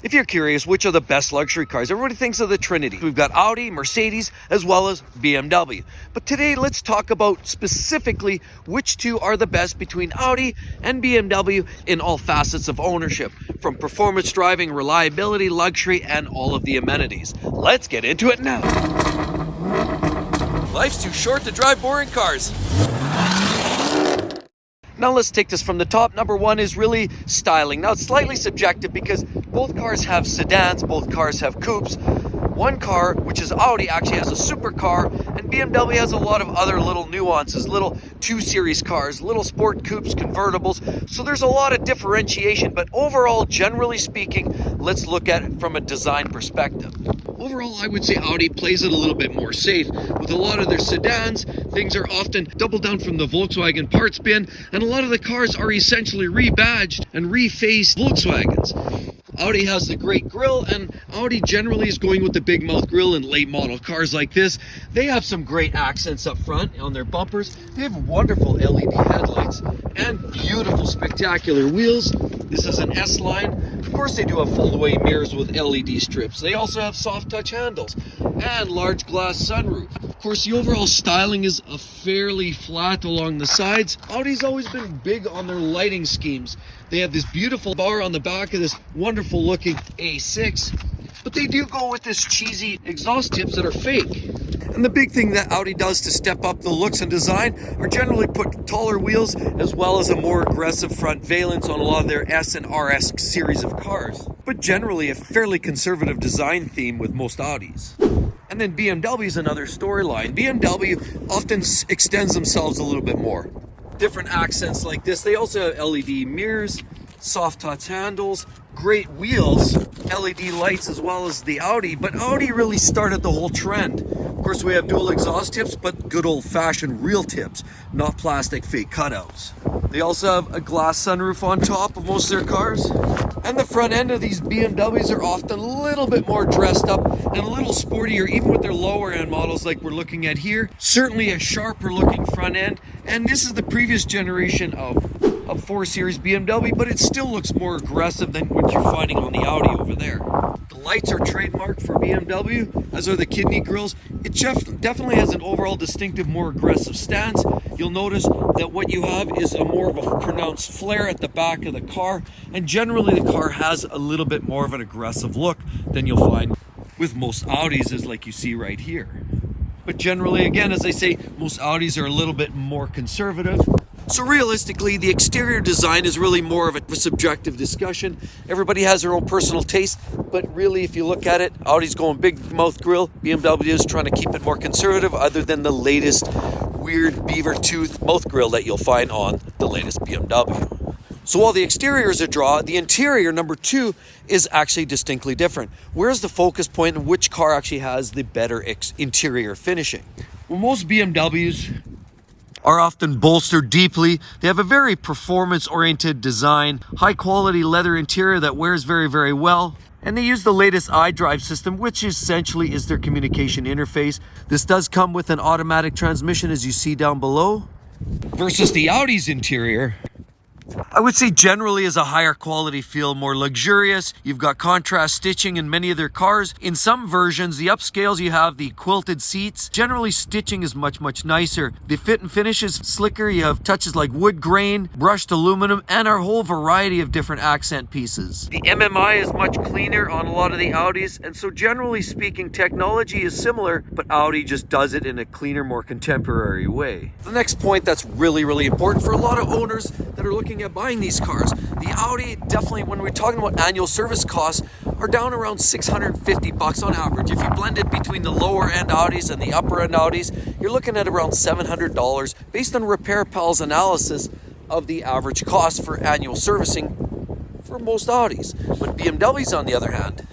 If you're curious, which are the best luxury cars? Everybody thinks of the Trinity. We've got Audi, Mercedes, as well as BMW. But today, let's talk about specifically which two are the best between Audi and BMW in all facets of ownership, from performance driving, reliability, luxury, and all of the amenities. Let's get into it now. Life's too short to drive boring cars. Now let's take this from the top. Number one is really styling. Now it's slightly subjective because both cars have sedans, both cars have coupes. One car, which is Audi, actually has a supercar, and BMW has a lot of other little nuances, little 2 Series cars, little sport coupes, convertibles. So there's a lot of differentiation, but overall, generally speaking, let's look at it from a design perspective. Overall, I would say Audi plays it a little bit more safe. With a lot of their sedans, things are often doubled down from the Volkswagen parts bin, and a lot of the cars are essentially rebadged and refaced Volkswagens. Audi has the great grille, and Audi generally is going with the big mouth grille in late model cars like this. They have some great accents up front on their bumpers. They have wonderful LED headlights and beautiful, spectacular wheels. This is an S-Line. Of course, they do have fold-away mirrors with LED strips. They also have soft touch handles and large glass sunroof. Of course, the overall styling is a fairly flat along the sides. Audi's always been big on their lighting schemes. They have this beautiful bar on the back of this wonderful looking A6, but they do go with this cheesy exhaust tips that are fake. And the big thing that Audi does to step up the looks and design are generally put taller wheels as well as a more aggressive front valence on a lot of their S and RS series of cars. But generally a fairly conservative design theme with most Audis. And then BMW is another storyline. BMW often extends themselves a little bit more. Different accents like this. They also have LED mirrors, soft touch handles, great wheels, LED lights as well as the Audi, but Audi really started the whole trend. Of course, we have dual exhaust tips, but good old-fashioned real tips, not plastic fake cutouts. They also have a glass sunroof on top of most of their cars. And the front end of these BMWs are often a little bit more dressed up and a little sportier, even with their lower end models like we're looking at here. Certainly a sharper looking front end. And this is the previous generation of 4 Series BMW, but it still looks more aggressive than what you're finding on the Audi over there. The lights are trademarked for BMW, as are the kidney grills. It definitely has an overall distinctive, more aggressive stance. You'll notice that what you have is a more of a pronounced flare at the back of the car, and generally the car has a little bit more of an aggressive look than you'll find with most Audis, as like you see right here. But generally, again, as I say, most Audis are a little bit more conservative. So realistically, the exterior design is really more of a subjective discussion. Everybody has their own personal taste, but really, if you look at it, Audi's going big mouth grille, BMW is trying to keep it more conservative, other than the latest weird beaver tooth mouth grille that you'll find on the latest BMW. So while the exterior is a draw, the interior, number 2, is actually distinctly different. Where's the focus point and which car actually has the better interior finishing? Well, most BMWs are often bolstered deeply. They have a very performance-oriented design, high-quality leather interior that wears very, very well. And they use the latest iDrive system, which essentially is their communication interface. This does come with an automatic transmission, as you see down below. Versus the Audi's interior, I would say generally is a higher quality feel, more luxurious. You've got contrast stitching in many of their cars. In some versions, the upscales, you have the quilted seats. Generally, stitching is much, much nicer. The fit and finish is slicker. You have touches like wood grain, brushed aluminum, and a whole variety of different accent pieces. The MMI is much cleaner on a lot of the Audis, and so generally speaking, technology is similar, but Audi just does it in a cleaner, more contemporary way. The next point that's really, really important for a lot of owners that are looking at buying these cars, the Audi definitely, when we're talking about annual service costs, are down around $650 on average. If you blend it between the lower end Audis and the upper end Audis, you're looking at around $700 based on Repair Pal's analysis of the average cost for annual servicing for most Audis. But BMWs, on the other hand,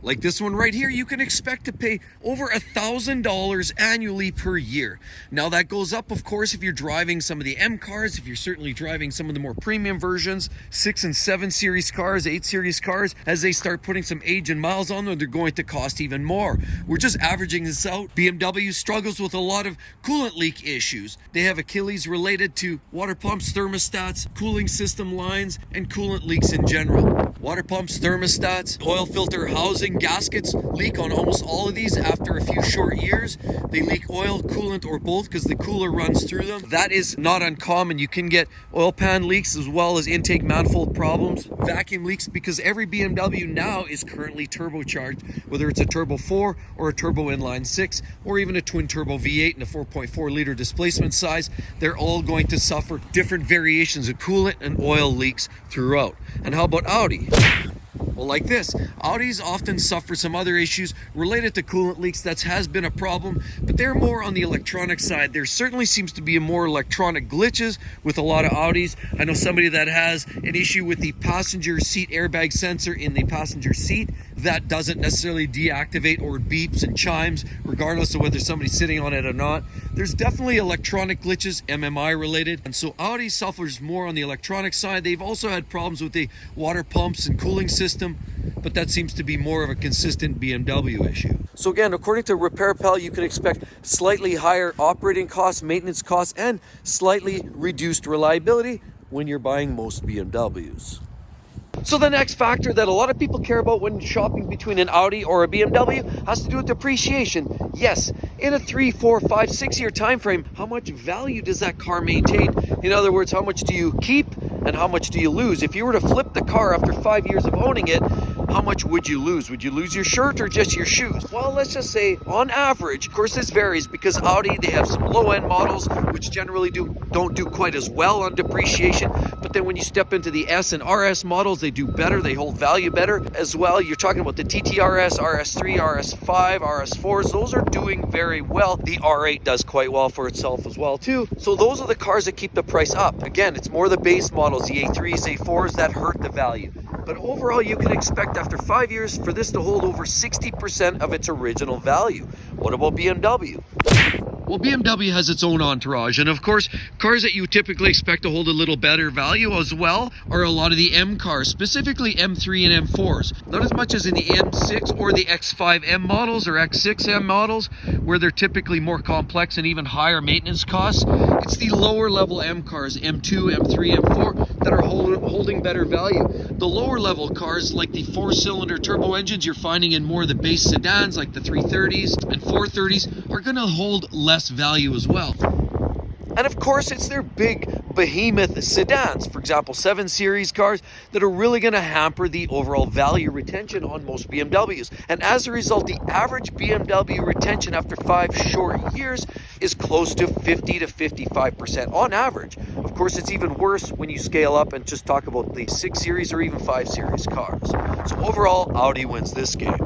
Like this one right here, you can expect to pay over $1,000 annually per year. Now that goes up, of course, if you're driving some of the M cars, if you're certainly driving some of the more premium versions, 6 and 7 series cars, 8 series cars, as they start putting some age and miles on them, they're going to cost even more. We're just averaging this out. BMW struggles with a lot of coolant leak issues. They have Achilles related to water pumps, thermostats, cooling system lines, and coolant leaks in general. Water pumps, thermostats, oil filter housing, gaskets leak on almost all of these after a few short years. They leak oil, coolant, or both because the cooler runs through them. That is not uncommon. You can get oil pan leaks as well as intake manifold problems, vacuum leaks, because every BMW now is currently turbocharged, whether it's a turbo 4 or a turbo inline 6 or even a twin turbo V8 and a 4.4 liter displacement size. They're all going to suffer different variations of coolant and oil leaks throughout. And how about Audi? Well, like this, Audis often suffer some other issues related to coolant leaks. That has been a problem, but they're more on the electronic side. There certainly seems to be more electronic glitches with a lot of Audis. I know somebody that has an issue with the passenger seat airbag sensor in the passenger seat. That doesn't necessarily deactivate, or beeps and chimes, regardless of whether somebody's sitting on it or not. There's definitely electronic glitches, MMI related, and so Audi suffers more on the electronic side. They've also had problems with the water pumps and cooling system, but that seems to be more of a consistent BMW issue. So again, according to Repair Pal, you can expect slightly higher operating costs, maintenance costs, and slightly reduced reliability when you're buying most BMWs. So the next factor that a lot of people care about when shopping between an Audi or a BMW has to do with depreciation. Yes, in a 3, 4, 5, 6 year time frame, how much value does that car maintain? In other words, how much do you keep and how much do you lose? If you were to flip the car after 5 years of owning it, how much would you lose? Would you lose your shirt or just your shoes? Well, let's just say on average, of course this varies because Audi, they have some low-end models which generally don't do quite as well on depreciation, but then when you step into the S and RS models, they do better, they hold value better as well. You're talking about the TTRS, RS3, RS5, RS4s, those are doing very well. The R8 does quite well for itself as well too. So those are the cars that keep the price up. Again, it's more the base models, the A3s, A4s, that hurt the value. But overall, you can expect after 5 years for this to hold over 60% of its original value. What about BMW? Well, BMW has its own entourage, and of course, cars that you typically expect to hold a little better value as well are a lot of the M cars, specifically M3 and M4s. Not as much as in the M6 or the X5M models or X6M models, where they're typically more complex and even higher maintenance costs. It's the lower level M cars, M2, M3, M4, that are holding better value. The lower level cars, like the 4-cylinder turbo engines you're finding in more of the base sedans, like the 330s and 430s, are going to hold less value as well. And of course, it's their big behemoth sedans, for example 7 Series cars, that are really going to hamper the overall value retention on most BMWs. And as a result, the average BMW retention after 5 short years is close to 50 to 55% on average. Of course, it's even worse when you scale up and just talk about the 6 Series or even 5 Series cars. So overall, Audi wins this game.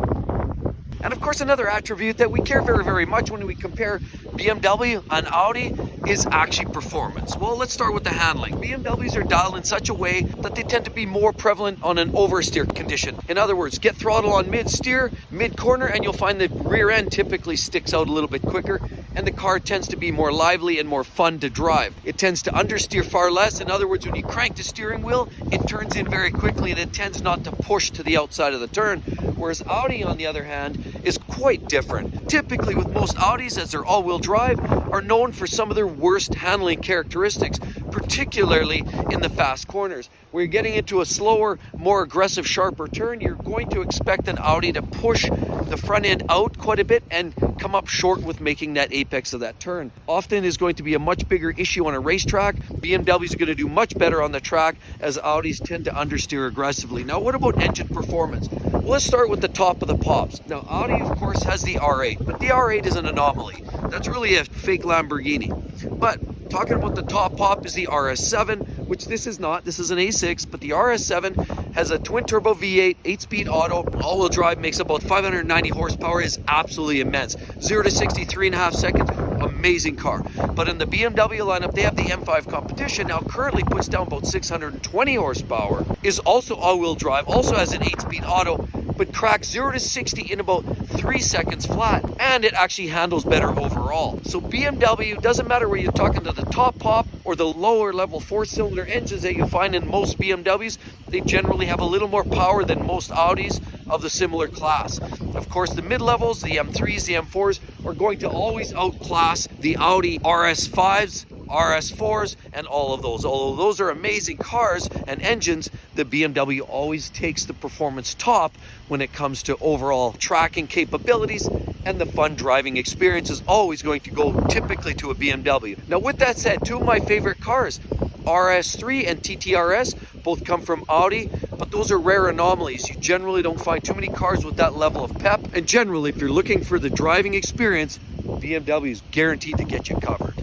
And of course, another attribute that we care very, very much when we compare BMW and Audi is actually performance. Well, let's start with the handling. BMWs are dialed in such a way that they tend to be more prevalent on an oversteer condition. In other words, get throttle on mid-steer, mid-corner, and you'll find the rear end typically sticks out a little bit quicker, and the car tends to be more lively and more fun to drive. It tends to understeer far less. In other words, when you crank the steering wheel, it turns in very quickly and it tends not to push to the outside of the turn. Whereas Audi, on the other hand, is quite different. Typically with most Audis, as they're all-wheel drive, are known for some of their worst handling characteristics, particularly in the fast corners. Where you're getting into a slower, more aggressive, sharper turn, you're going to expect an Audi to push the front end out quite a bit and come up short with making that apex of that turn. Often is going to be a much bigger issue on a racetrack. BMWs are going to do much better on the track as Audis tend to understeer aggressively. Now, what about engine performance? Well, let's start with the top of the pops. Now, Audi, of course, has the R8, but the R8 is an anomaly. That's really a fake Lamborghini. But talking about the top pop is the RS7, which this is not. This is an A6, but the RS7 has a twin-turbo V8, 8-speed auto, all-wheel drive, makes about 590 horsepower, is absolutely immense. 0 to 60, 3.5 seconds. amazing car. But in the BMW lineup, they have the M5 Competition, now currently puts down about 620 horsepower, is also all-wheel drive, also has an 8-speed auto, but cracks 0 to 60 in about 3 seconds flat, and it actually handles better overall. So BMW, doesn't matter where you're talking to the top pop or the lower level 4-cylinder engines that you find in most BMWs, they generally have a little more power than most Audis of the similar class. Of course, the mid-levels, the M3s, the M4s, are going to always outclass the Audi RS5s, RS4s, and all of those. Although those are amazing cars and engines, the BMW always takes the performance top when it comes to overall tracking capabilities, and the fun driving experience is always going to go typically to a BMW. Now, with that said, two of my favorite cars, RS3 and TTRS, both come from Audi, but those are rare anomalies. You generally don't find too many cars with that level of pep, and generally, if you're looking for the driving experience, BMW is guaranteed to get you covered.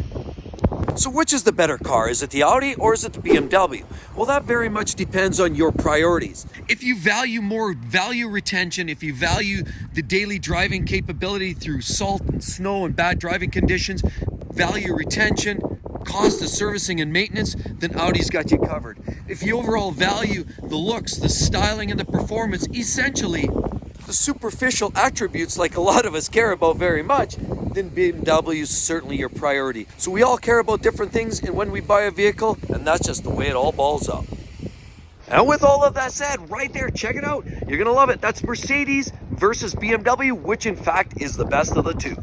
So which is the better car? Is it the Audi or is it the BMW? Well, that very much depends on your priorities. If you value more value retention, if you value the daily driving capability through salt and snow and bad driving conditions, value retention, cost of servicing and maintenance, then Audi's got you covered. If you overall value the looks, the styling, and the performance, essentially the superficial attributes like a lot of us care about very much, then BMW is certainly your priority. So we all care about different things and when we buy a vehicle, and that's just the way it all balls up. And with all of that said, right there, check it out. You're gonna love it. That's Mercedes versus BMW, which in fact is the best of the two.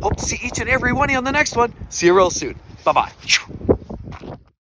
Hope to see each and every one of you on the next one. See you real soon. Bye-bye.